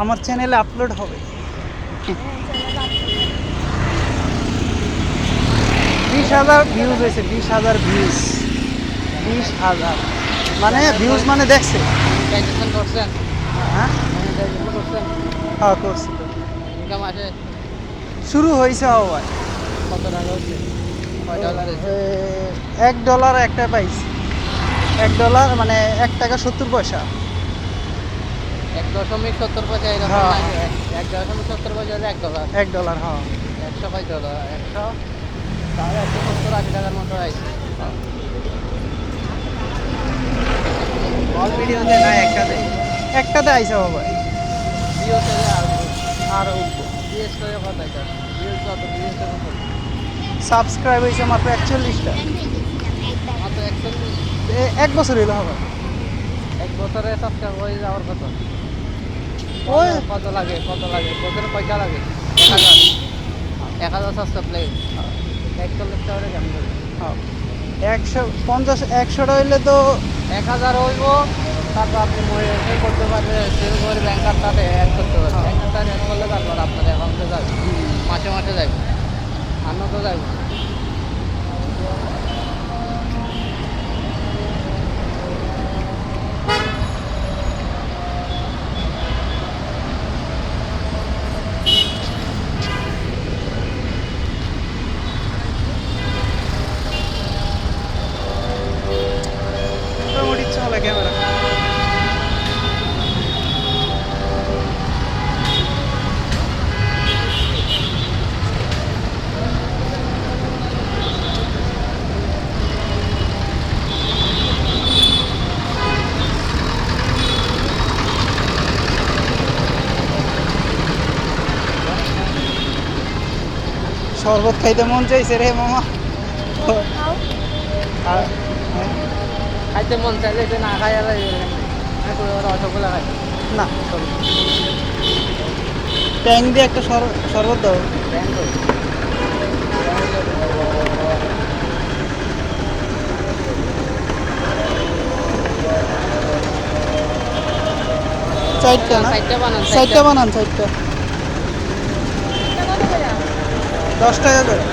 আমার চ্যানেলে আপলোড হবে। 20,000 ভিউজ হয়েছে, 20,000 ভিউজ, 20,000 মানে ভিউজ মানে দেখছে। মনিটাইজেশন করছেন? হ্যাঁ মনিটাইজেশন করছেন? হ্যাঁ করছি তো, ইনকাম আসে? শুরু হয়েছে ভাই। কত টাকা হচ্ছে? কয় ডলার হয়েছে? $1 একটা পাইছি, $1 মানে ৳1.70। 1.70 এরকম হ্যাঁ নাকি? 1.70 হলে $1। $1 হ্যাঁ। 100 কয় ডলার? 100 তাহলে 170-80 টাকার মতো আইছে। অল ভিডিওতে না একটাতে আইসা ভাই। ভিউজ হলে আর ভিউজ করে কত এটা? ভিউজ কত? ভিউজ কত? সাবস্ক্রাইব হয়েছে মাত্র 41টা। মাত্র 41? 1 বছর হইলে হবে। 1 বছরে সাবস্ক্রাইব হয়ে যাওয়ার কত? ওই কত লাগে? বছরে পয়সা লাগে? 1,000? 1,000 সাবস্ক্রাইব লাগে? 41 টাকা কেমন লাগে? 150-100টা হইলে তো 1,000 হইব, তারপর আপনি মনিটাইজেশন করতে পারবেন, সেল করে ব্যাংকার তাতে অ্যাড করতে পারবেন। ব্যাংকার তাতে অ্যাড করলে তারপর আপনার অ্যাকাউন্টে যাবে, মাসে মাসে যাবে, আর তো যাবে। মোটামুটি চলে ক্যামেরা। শরবত খাইতে মন চাইছে রে মামা। আর- হ্যাঁ? খাইতে মন চাইলে যে না খাই আর রসগোল্লা খাই। না ট্যাং দিয়ে একটা শরবত দাও। ব্যাংক চারটা না, সাইডটা বানান, চারটা বানান, চারটা 10 টাকা করে।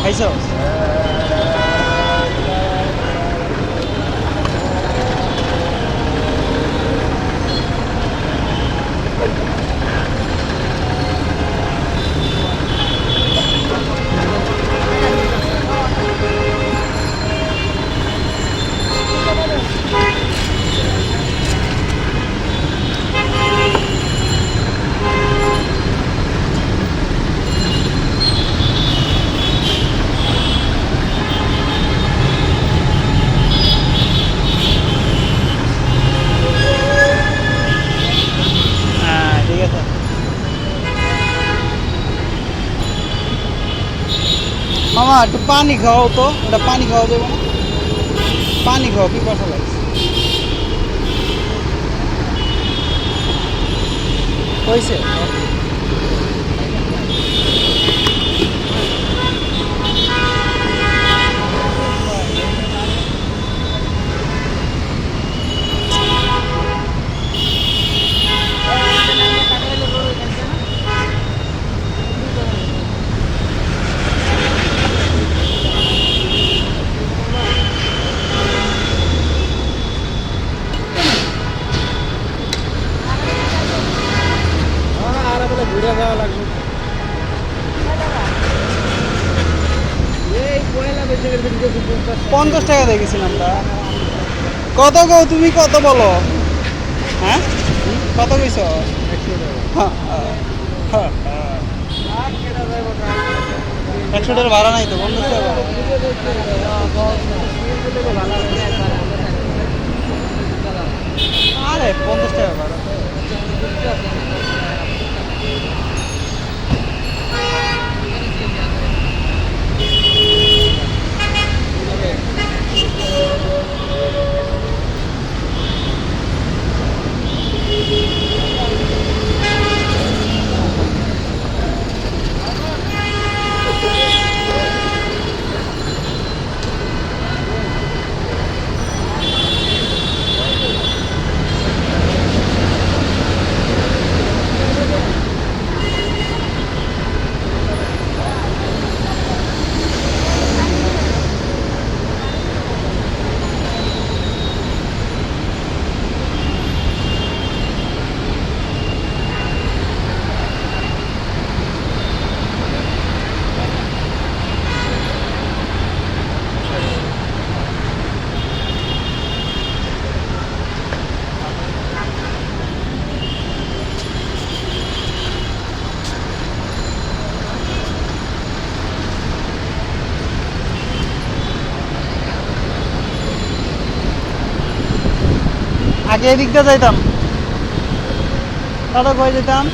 খাইছো? হ্যাঁ ঠিক আছে মামা, একটু পানি খাও তো, ওটা পানি খাওয়া যাবে না? পানি খাও, পিপাসা লাগছে। হয়েছে? আর বলে ঘুরে যাওয়া লাগবে। এই পয়লা 50 টাকা দিয়ে গেছিলাম আমরা। কত গো, তুমি কত বলো? হ্যাঁ, কত কইছ? হ্যাঁ, হ্যাঁ, হ্যাঁ। 100 টাকার ভাড়া নাই তো, 50 টাকা। আরে 50 টাকা ভাড়া। আগে এদিক দিয়ে যাইতাম, তাহলে কই যেতাম।